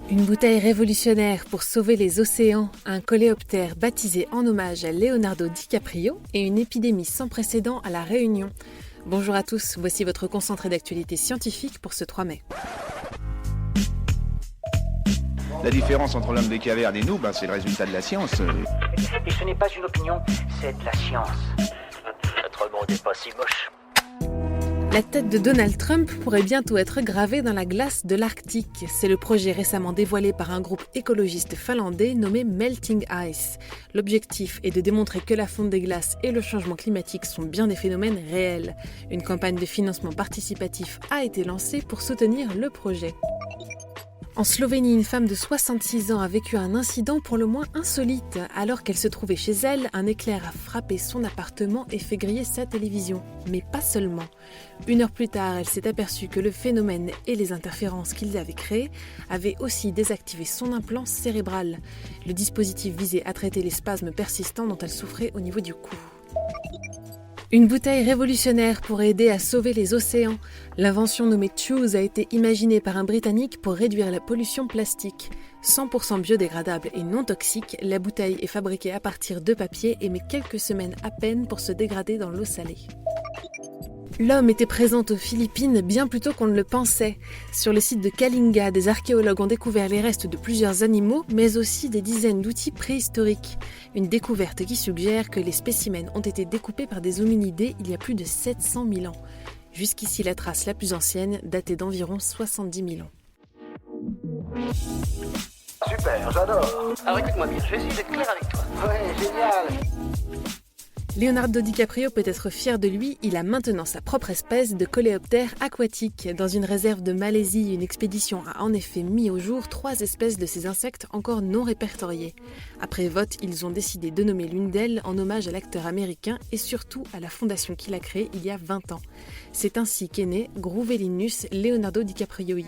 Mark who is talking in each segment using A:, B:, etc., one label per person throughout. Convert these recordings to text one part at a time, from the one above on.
A: Une bouteille révolutionnaire pour sauver les océans, un coléoptère baptisé en hommage à Leonardo DiCaprio et une épidémie sans précédent à La Réunion. Bonjour à tous, voici votre concentré d'actualité scientifique pour ce 3 mai.
B: La différence entre l'homme des cavernes et nous, c'est le résultat de la science.
C: Et ce n'est pas une opinion, c'est de la science. Notre monde n'est pas si moche.
A: La tête de Donald Trump pourrait bientôt être gravée dans la glace de l'Arctique. C'est le projet récemment dévoilé par un groupe écologiste finlandais nommé Melting Ice. L'objectif est de démontrer que la fonte des glaces et le changement climatique sont bien des phénomènes réels. Une campagne de financement participatif a été lancée pour soutenir le projet. En Slovénie, une femme de 66 ans a vécu un incident pour le moins insolite. Alors qu'elle se trouvait chez elle, un éclair a frappé son appartement et fait griller sa télévision. Mais pas seulement. 1 heure plus tard, elle s'est aperçue que le phénomène et les interférences qu'ils avaient créées avaient aussi désactivé son implant cérébral. Le dispositif visait à traiter les spasmes persistants dont elle souffrait au niveau du cou. Une bouteille révolutionnaire pour aider à sauver les océans. L'invention nommée Choose a été imaginée par un Britannique pour réduire la pollution plastique. 100% biodégradable et non toxique, la bouteille est fabriquée à partir de papier et met quelques semaines à peine pour se dégrader dans l'eau salée. L'homme était présent aux Philippines bien plus tôt qu'on ne le pensait. Sur le site de Kalinga, des archéologues ont découvert les restes de plusieurs animaux, mais aussi des dizaines d'outils préhistoriques. Une découverte qui suggère que les spécimens ont été découpés par des hominidés il y a plus de 700 000 ans. Jusqu'ici, la trace la plus ancienne datait d'environ 70 000 ans.
C: Super, j'adore. Alors écoute-moi bien, je vais essayer d'être clair avec toi. Ouais, génial.
A: Leonardo DiCaprio peut être fier de lui, il a maintenant sa propre espèce de coléoptère aquatique. Dans une réserve de Malaisie, une expédition a en effet mis au jour 3 espèces de ces insectes encore non répertoriées. Après vote, ils ont décidé de nommer l'une d'elles en hommage à l'acteur américain et surtout à la fondation qu'il a créée il y a 20 ans. C'est ainsi qu'est né Groovelinus Leonardo DiCaprio.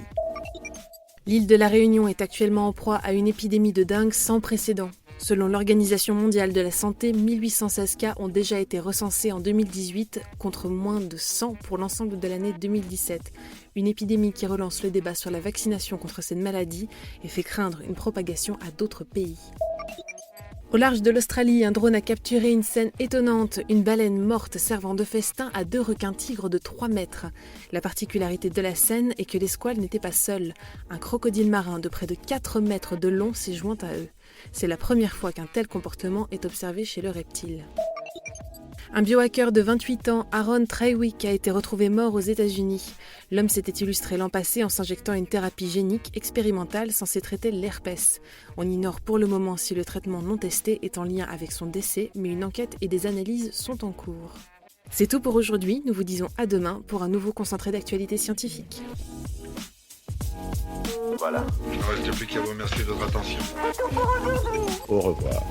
A: L'île de La Réunion est actuellement en proie à une épidémie de dengue sans précédent. Selon l'Organisation mondiale de la santé, 1816 cas ont déjà été recensés en 2018 contre moins de 100 pour l'ensemble de l'année 2017. Une épidémie qui relance le débat sur la vaccination contre cette maladie et fait craindre une propagation à d'autres pays. Au large de l'Australie, un drone a capturé une scène étonnante, une baleine morte servant de festin à 2 requins-tigres de 3 mètres. La particularité de la scène est que les squales n'étaient pas seuls. Un crocodile marin de près de 4 mètres de long s'est joint à eux. C'est la première fois qu'un tel comportement est observé chez le reptile. Un biohacker de 28 ans, Aaron Treywick, a été retrouvé mort aux États-Unis. L'homme s'était illustré l'an passé en s'injectant une thérapie génique expérimentale censée traiter l'herpès. On ignore pour le moment si le traitement non testé est en lien avec son décès, mais une enquête et des analyses sont en cours. C'est tout pour aujourd'hui, nous vous disons à demain pour un nouveau concentré d'actualité scientifique.
D: Voilà.
E: Il ne reste plus qu'à vous remercier de votre attention.
D: Au revoir.